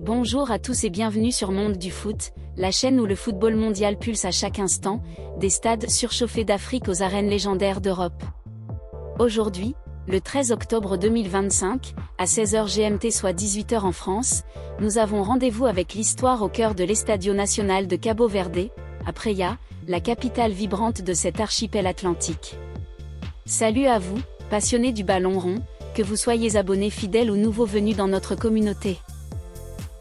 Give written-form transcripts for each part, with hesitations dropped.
Bonjour à tous et bienvenue sur Monde du Foot, la chaîne où le football mondial pulse à chaque instant, des stades surchauffés d'Afrique aux arènes légendaires d'Europe. Aujourd'hui, le 13 octobre 2025, à 16h GMT soit 18h en France, nous avons rendez-vous avec l'histoire au cœur de l'Estadio Nacional de Cabo Verde, à Praia, la capitale vibrante de cet archipel atlantique. Salut à vous, passionnés du ballon rond, que vous soyez abonnés fidèles ou nouveaux venus dans notre communauté.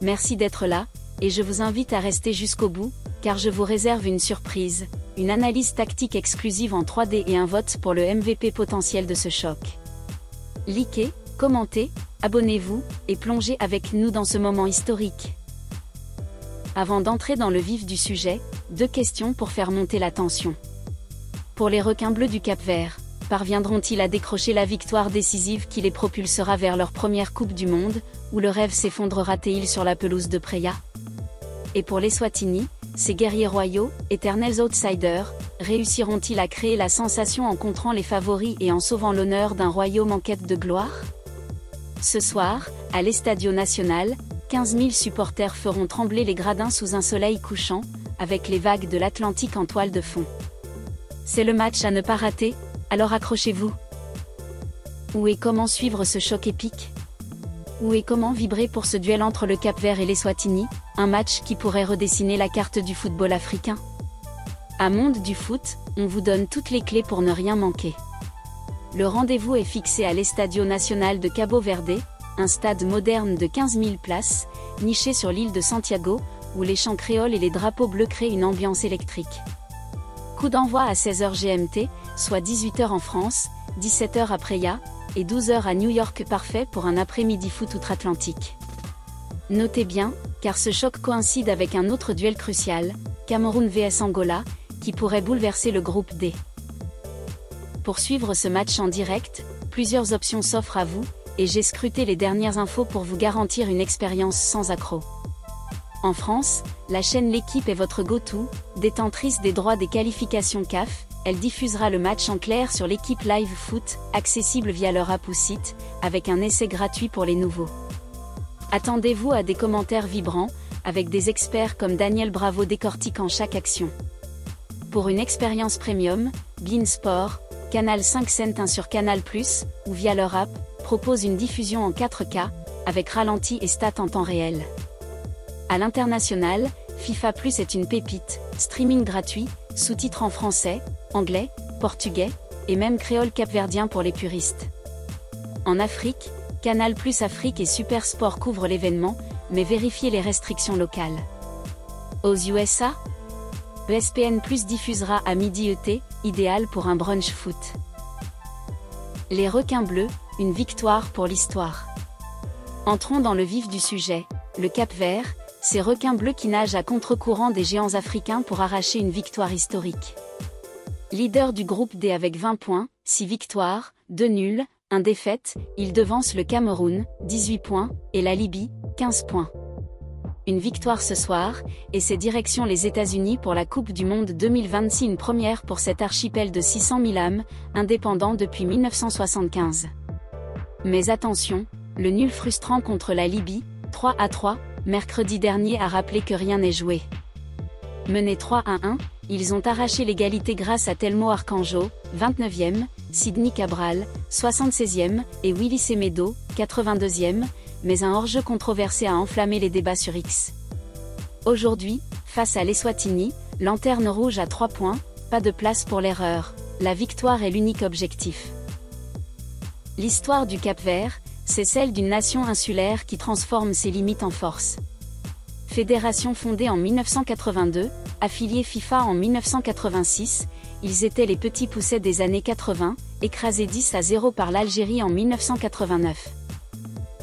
Merci d'être là, et je vous invite à rester jusqu'au bout, car je vous réserve une surprise, une analyse tactique exclusive en 3D et un vote pour le MVP potentiel de ce choc. Likez, commentez, abonnez-vous, et plongez avec nous dans ce moment historique. Avant d'entrer dans le vif du sujet, 2 questions pour faire monter la tension. Pour les requins bleus du Cap-Vert, parviendront-ils à décrocher la victoire décisive qui les propulsera vers leur première Coupe du Monde, ou le rêve s'effondrera-t-il sur la pelouse de Praia? Et pour les Eswatini, ces guerriers royaux, éternels outsiders, réussiront-ils à créer la sensation en contrant les favoris et en sauvant l'honneur d'un royaume en quête de gloire? Ce soir, à l'Estadio Nacional, 15 000 supporters feront trembler les gradins sous un soleil couchant, avec les vagues de l'Atlantique en toile de fond. C'est le match à ne pas rater, alors accrochez-vous. Où et comment suivre ce choc épique? Où et comment vibrer pour ce duel entre le Cap-Vert et les Eswatini, un match qui pourrait redessiner la carte du football africain? À Monde du Foot, on vous donne toutes les clés pour ne rien manquer. Le rendez-vous est fixé à l'Estadio Nacional de Cabo Verde, un stade moderne de 15 000 places, niché sur l'île de Santiago, où les chants créoles et les drapeaux bleus créent une ambiance électrique. Coup d'envoi à 16h GMT, soit 18h en France, 17h à Praia, et 12h à New York, parfait pour un après-midi foot outre-Atlantique. Notez bien, car ce choc coïncide avec un autre duel crucial, Cameroun vs Angola, qui pourrait bouleverser le groupe D. Pour suivre ce match en direct, plusieurs options s'offrent à vous, et j'ai scruté les dernières infos pour vous garantir une expérience sans accroc. En France, la chaîne L'équipe est votre go-to, détentrice des droits des qualifications CAF, elle diffusera le match en clair sur l'équipe Live Foot, accessible via leur app ou site, avec un essai gratuit pour les nouveaux. Attendez-vous à des commentaires vibrants, avec des experts comme Daniel Bravo décortiquant chaque action. Pour une expérience premium, beIN Sport, Canal 5 Cent 1 sur Canal+, ou via leur app, propose une diffusion en 4K, avec ralenti et stats en temps réel. À l'international, FIFA Plus est une pépite, streaming gratuit, sous-titres en français, anglais, portugais, et même créole capverdien pour les puristes. En Afrique, Canal Plus Afrique et Super Sport couvrent l'événement, mais vérifiez les restrictions locales. Aux USA, ESPN Plus diffusera à midi ET, idéal pour un brunch foot. Les requins bleus, une victoire pour l'histoire. Entrons dans le vif du sujet, le Cap-Vert, ces requins bleus qui nagent à contre-courant des géants africains pour arracher une victoire historique. Leader du groupe D avec 20 points, 6 victoires, 2 nuls, 1 défaite, il devance le Cameroun, 18 points, et la Libye, 15 points. Une victoire ce soir, et c'est direction les États-Unis pour la Coupe du Monde 2026, une première pour cet archipel de 600 000 âmes, indépendant depuis 1975. Mais attention, le nul frustrant contre la Libye, 3-3, mercredi dernier a rappelé que rien n'est joué. Menés 3-1, ils ont arraché l'égalité grâce à Telmo Arcanjo, 29e, Sidney Cabral, 76e, et Willy Semedo, 82e, mais un hors-jeu controversé a enflammé les débats sur X. Aujourd'hui, face à l'Eswatini, lanterne rouge à 3 points, pas de place pour l'erreur, la victoire est l'unique objectif. L'histoire du Cap-Vert, c'est celle d'une nation insulaire qui transforme ses limites en force. Fédération fondée en 1982, affiliée FIFA en 1986, ils étaient les petits poussets des années 80, écrasés 10-0 par l'Algérie en 1989.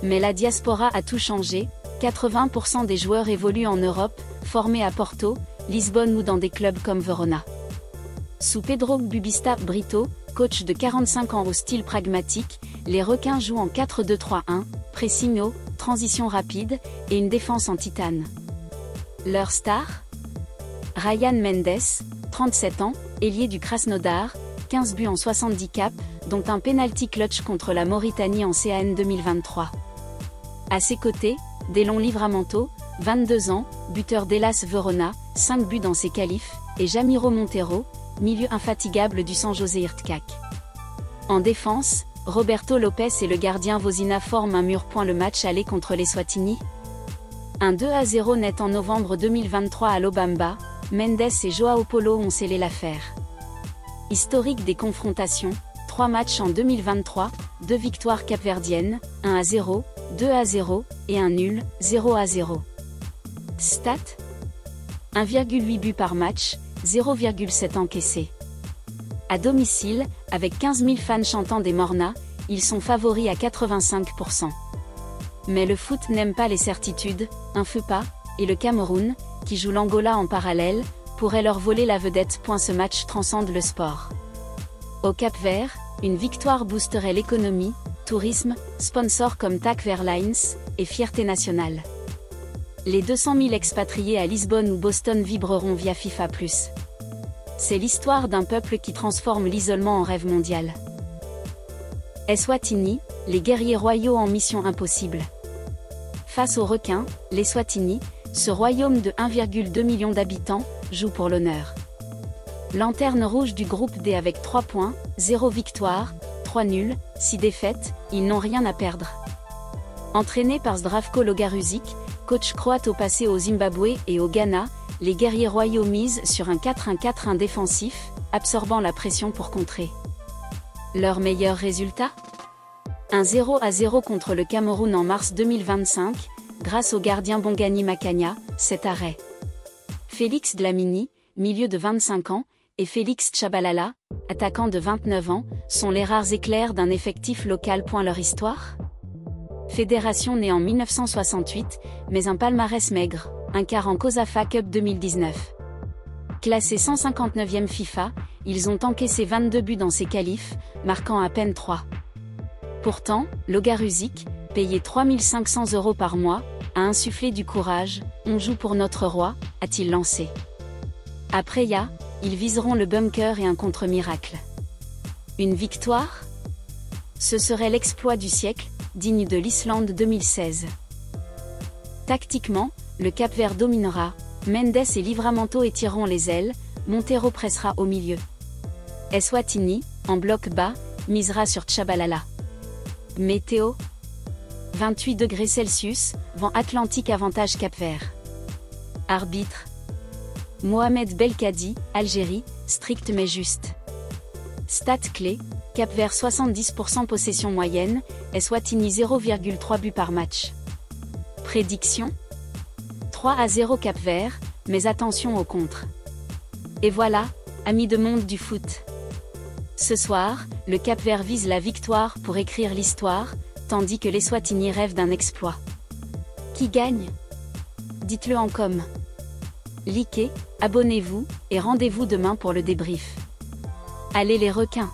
Mais la diaspora a tout changé, 80% des joueurs évoluent en Europe, formés à Porto, Lisbonne ou dans des clubs comme Verona. Sous Pedro Bubista Brito, coach de 45 ans au style pragmatique, les requins jouent en 4-2-3-1, pressing haut, transition rapide, et une défense en titane. Leur star? Ryan Mendes, 37 ans, ailier du Krasnodar, 15 buts en 70 caps, dont un penalty clutch contre la Mauritanie en CAN 2023. À ses côtés, Delon Livramento, 22 ans, buteur d'Hellas Verona, 5 buts dans ses qualifs, et Jamiro Monteiro, milieu infatigable du San José Earthquake. En défense, Roberto Lopez et le gardien Vozina forment un mur. Le match aller contre l'Eswatini. Un 2-0 net en novembre 2023 à l'Obamba, Mendes et João Paulo ont scellé l'affaire. Historique des confrontations, 3 matchs en 2023, 2 victoires capverdiennes, 1-0, 2-0, et un nul, 0-0. Stats 1,8 buts par match, 0,7 encaissés. À domicile, avec 15 000 fans chantant des Mornas, ils sont favoris à 85%. Mais le foot n'aime pas les certitudes, un feu pas, et le Cameroun, qui joue l'Angola en parallèle, pourrait leur voler la vedette. Ce match transcende le sport. Au Cap-Vert, une victoire boosterait l'économie, tourisme, sponsors comme TAC Airlines, et fierté nationale. Les 200 000 expatriés à Lisbonne ou Boston vibreront via FIFA+. C'est l'histoire d'un peuple qui transforme l'isolement en rêve mondial. Eswatini, les guerriers royaux en mission impossible. Face aux requins, l'Eswatini, ce royaume de 1,2 million d'habitants, joue pour l'honneur. Lanterne rouge du groupe D avec 3 points, 0 victoire, 3 nuls, 6 défaites, ils n'ont rien à perdre. Entraînés par Zdravko Logaruzic, coach croate au passé au Zimbabwe et au Ghana, les guerriers royaux misent sur un 4-1-4-1 défensif, absorbant la pression pour contrer. Leur meilleur résultat ? Un 0-0 contre le Cameroun en mars 2025, grâce au gardien Bongani Makanya, 7 arrêts. Félix Dlamini, milieu de 25 ans, et Félix Tchabalala, attaquant de 29 ans, sont les rares éclairs d'un effectif local. Leur histoire ? Fédération née en 1968, mais un palmarès maigre, un quart en COSAFA Cup 2019. Classés 159e FIFA, ils ont encaissé 22 buts dans ces qualifs, marquant à peine 3. Pourtant, Logaruzic, payé 3 500 € par mois, a insufflé du courage. On joue pour notre roi, a-t-il lancé. Après Ya, ils viseront le bunker et un contre-miracle. Une victoire ? Ce serait l'exploit du siècle, digne de l'Islande 2016. Tactiquement, le Cap-Vert dominera, Mendes et Livramento étireront les ailes, Monteiro pressera au milieu. Eswatini, en bloc bas, misera sur Tchabalala. Météo 28 degrés Celsius, vent atlantique avantage Cap-Vert. Arbitre Mohamed Belkadi, Algérie, strict mais juste. Stats clés, Cap-Vert 70% possession moyenne, Eswatini 0,3 buts par match. Prédiction 3-0 Cap-Vert, mais attention au contre. Et voilà, amis de monde du foot. Ce soir, le Cap-Vert vise la victoire pour écrire l'histoire, tandis que l'Eswatini rêve d'un exploit. Qui gagne ? Dites-le en com. Likez, abonnez-vous, et rendez-vous demain pour le débrief. Allez les requins!